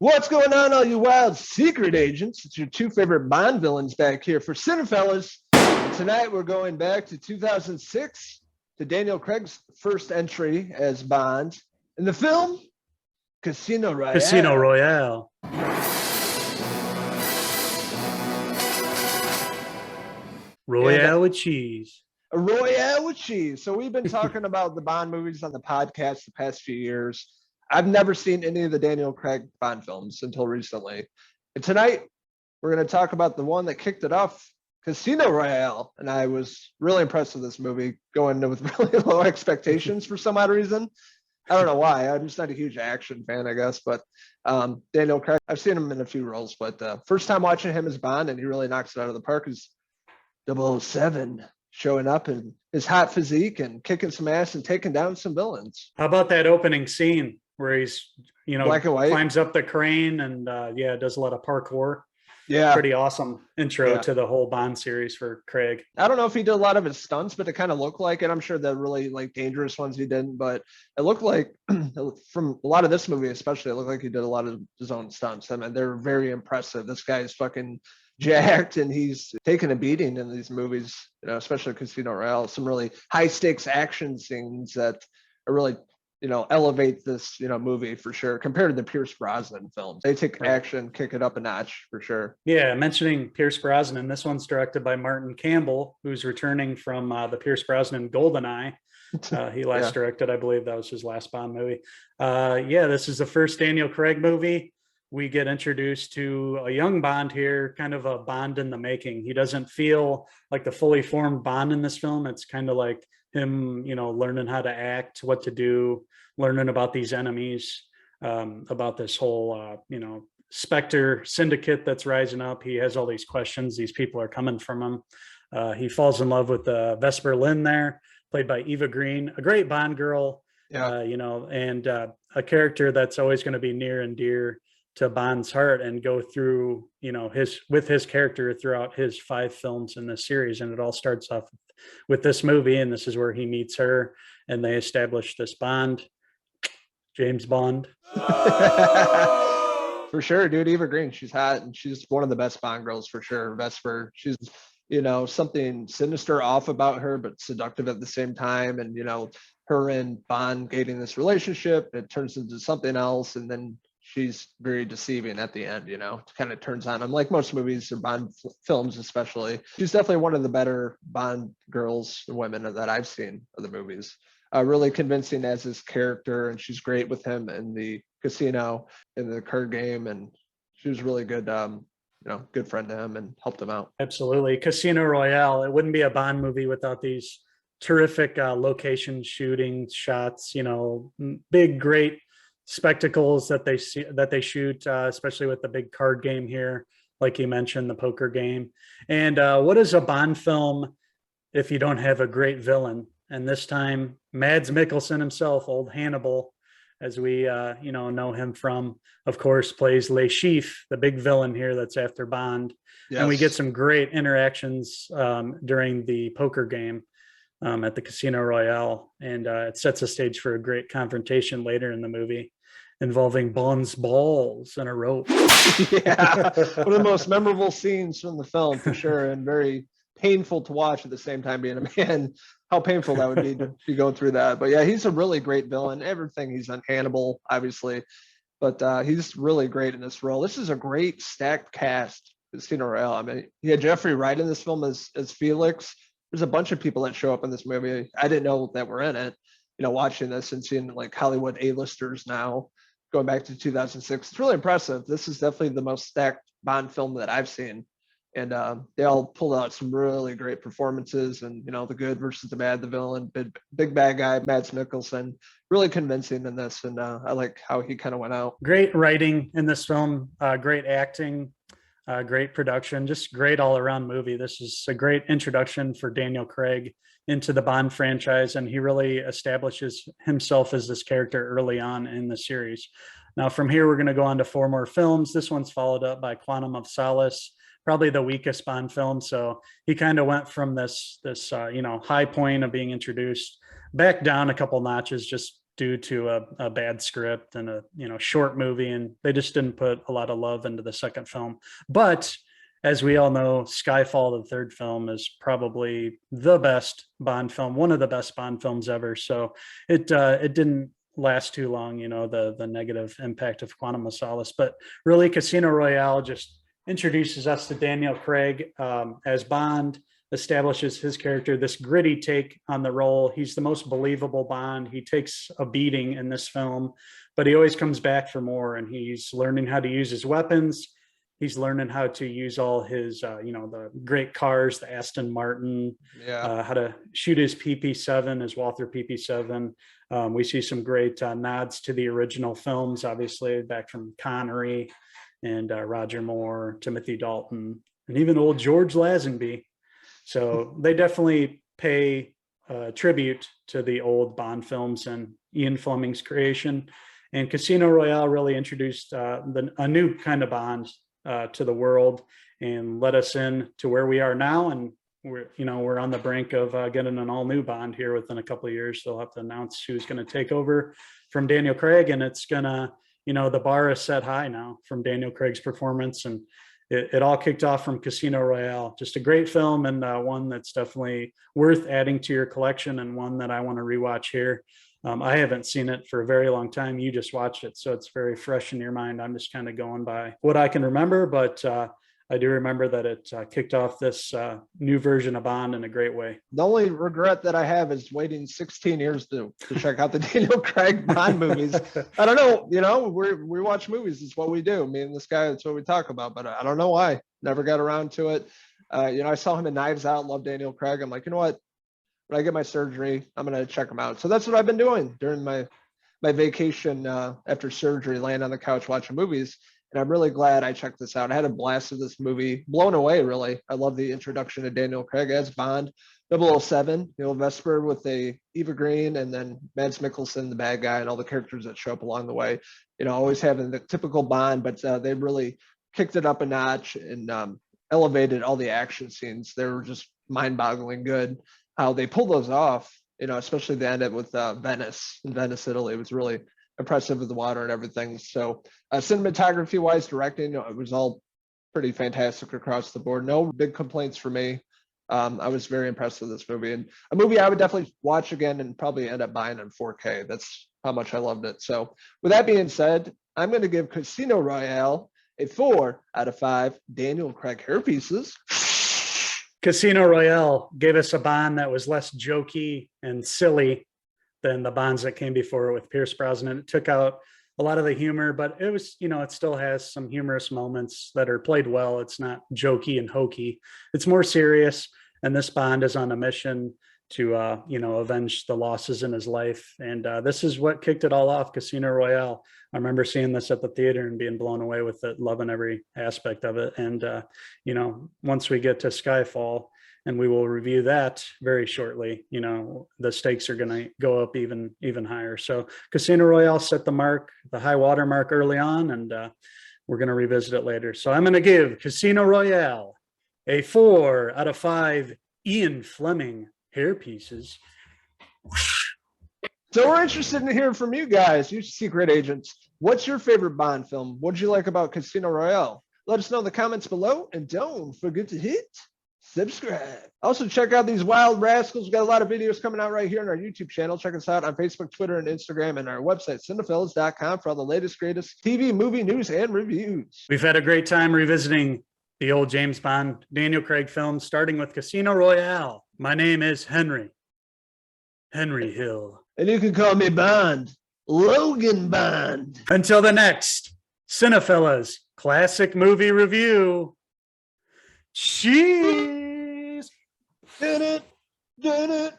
What's going on, all you wild secret agents? It's your two favorite Bond villains back here for Cinephellas. And tonight we're going back to 2006 to Daniel Craig's first entry as Bond in the film Casino Royale. Casino Royale. Royale with cheese. A Royale with cheese. So we've been talking about the Bond movies on the podcast the past few years. I've never seen any of the Daniel Craig Bond films until recently. And tonight we're going to talk about the one that kicked it off, Casino Royale. And I was really impressed with this movie, going in with really low expectations for some odd reason. I don't know why. I'm just not a huge action fan, I guess. But Daniel Craig, I've seen him in a few roles, but first time watching him as Bond, and he really knocks it out of the park, is 007 showing up in his hot physique and kicking some ass and taking down some villains. How about that opening scene where he's, Black and white, climbs up the crane and does a lot of parkour. Yeah. Pretty awesome intro to the whole Bond series for Craig. I don't know if he did a lot of his stunts, but it kind of looked like it. I'm sure the really dangerous ones he didn't, but it looked like from a lot of this movie, especially, it looked like he did a lot of his own stunts. I mean, they're very impressive. This guy is fucking jacked and he's taking a beating in these movies, especially Casino Royale. Some really high stakes action scenes that are really elevate this movie for sure compared to the Pierce Brosnan films. They take action, kick it up a notch for sure. Yeah, mentioning Pierce Brosnan, this one's directed by Martin Campbell, who's returning from the Pierce Brosnan GoldenEye. He last directed, I believe that was his last Bond movie. This is the first Daniel Craig movie. We get introduced to a young Bond here, kind of a Bond in the making. He doesn't feel like the fully formed Bond in this film. It's kind of like him, learning how to act, what to do, learning about these enemies, about this whole, Spectre syndicate that's rising up. He has all these questions. These people are coming from him. He falls in love with Vesper Lynn there, played by Eva Green, a great Bond girl, and a character that's always going to be near and dear to Bond's heart and go through, his character throughout his 5 films in this series. And it all starts off with this movie, and this is where he meets her and they establish this bond. James Bond. For sure, dude. Eva Green, she's hot and she's one of the best Bond girls for sure. Vesper, she's something sinister off about her, but seductive at the same time. And her and Bond getting this relationship, it turns into something else, and then she's very deceiving at the end, kind of turns on him, like most movies or Bond films especially. She's definitely one of the better Bond girls and women that I've seen of the movies. Really convincing as his character, and she's great with him in the casino, in the card game, and she was really good, good friend to him and helped him out. Absolutely. Casino Royale, it wouldn't be a Bond movie without these terrific location shooting shots, big, great spectacles that they shoot, especially with the big card game here, like you mentioned, the poker game. And what is a Bond film if you don't have a great villain? And this time, Mads Mikkelsen himself, old Hannibal, as we know him from, of course, plays Le Chiffre, the big villain here that's after Bond. Yes. And we get some great interactions during the poker game at the Casino Royale, and it sets a stage for a great confrontation later in the movie involving Bond's balls and a rope. Yeah, one of the most memorable scenes from the film for sure, and very painful to watch at the same time, being a man. How painful that would be to be going through that. But yeah, he's a really great villain. Everything, he's on Hannibal, obviously, but he's really great in this role. This is a great stacked cast, Casino Royale. I mean, he had Jeffrey Wright in this film as Felix. There's a bunch of people that show up in this movie I didn't know that were in it. Watching this and seeing like Hollywood A-listers now, going back to 2006, it's really impressive. This is definitely the most stacked Bond film that I've seen. And they all pulled out some really great performances, and the good versus the bad, the villain, big bad guy, Mads Mikkelsen, really convincing in this. And I like how he kind of went out. Great writing in this film, great acting, great production, just great all around movie. This is a great introduction for Daniel Craig into the Bond franchise, and he really establishes himself as this character early on in the series. Now from here, we're going to go on to 4 more films. This one's followed up by Quantum of Solace, probably the weakest Bond film. So he kind of went from this high point of being introduced back down a couple notches, just due to a bad script and a short movie, and they just didn't put a lot of love into the second film. But as we all know, Skyfall, the third film, is probably the best Bond film, one of the best Bond films ever. So it didn't last too long, the negative impact of Quantum of Solace. But really, Casino Royale just introduces us to Daniel Craig as Bond, establishes his character, this gritty take on the role. He's the most believable Bond. He takes a beating in this film, but he always comes back for more, and he's learning how to use his weapons. He's learning how to use all his, the great cars, the Aston Martin, how to shoot his PP7, his Walther PP7. We see some great nods to the original films, obviously, back from Connery and Roger Moore, Timothy Dalton, and even old George Lazenby. So they definitely pay tribute to the old Bond films and Ian Fleming's creation. And Casino Royale really introduced a new kind of Bond to the world and led us in to where we are now. And we're on the brink of getting an all new Bond here within a couple of years. They'll have to announce who's going to take over from Daniel Craig, and it's gonna, the bar is set high now from Daniel Craig's performance, and it all kicked off from Casino Royale. Just a great film, and one that's definitely worth adding to your collection, and one that I want to rewatch here. I haven't seen it for a very long time. You just watched it, so it's very fresh in your mind. I'm just kind of going by what I can remember, but I do remember that it kicked off this new version of Bond in a great way. The only regret that I have is waiting 16 years to check out the Daniel Craig Bond movies. I don't know, we watch movies. It's what we do. Me and this guy, that's what we talk about, but I don't know why. Never got around to it. I saw him in Knives Out, love Daniel Craig. I'm like, you know what? When I get my surgery, I'm going to check him out. So that's what I've been doing during my vacation after surgery, laying on the couch watching movies. And I'm really glad I checked this out. I had a blast with this movie, blown away, really. I love the introduction of Daniel Craig as Bond, 007, Vesper with Eva Green, and then Mads Mikkelsen, the bad guy, and all the characters that show up along the way. Always having the typical Bond, but they really kicked it up a notch and elevated all the action scenes. They were just mind-boggling good. How they pull those off, especially the end with Venice, Italy. It was really impressive with the water and everything. So cinematography wise, directing, it was all pretty fantastic across the board. No big complaints for me. I was very impressed with this movie, and a movie I would definitely watch again and probably end up buying in 4K. That's how much I loved it. So with that being said, I'm going to give Casino Royale a 4 out of 5 Daniel Craig hairpieces. Casino Royale gave us a Bond that was less jokey and silly than the Bonds that came before it with Pierce Brosnan. It took out a lot of the humor, but it was, it still has some humorous moments that are played well. It's not jokey and hokey. It's more serious. And this Bond is on a mission to, avenge the losses in his life. And this is what kicked it all off, Casino Royale. I remember seeing this at the theater and being blown away with it, loving every aspect of it. And, once we get to Skyfall, and we will review that very shortly, the stakes are going to go up even higher. So Casino Royale set the high water mark early on, and we're going to revisit it later. So I'm going to give Casino Royale a 4 out of 5 Ian Fleming hairpieces. So we're interested in hearing from you guys, you secret agents. What's your favorite Bond film? What'd you like about Casino Royale? Let us know in the comments below, and don't forget to hit subscribe. Also, check out these wild rascals. We've got a lot of videos coming out right here on our YouTube channel. Check us out on Facebook, Twitter, and Instagram, and our website, Cinephellas.com, for all the latest, greatest TV, movie news, and reviews. We've had a great time revisiting the old James Bond, Daniel Craig films, starting with Casino Royale. My name is Henry Hill. And you can call me Bond, Logan Bond. Until the next Cinephellas classic movie review. Cheers. Did it.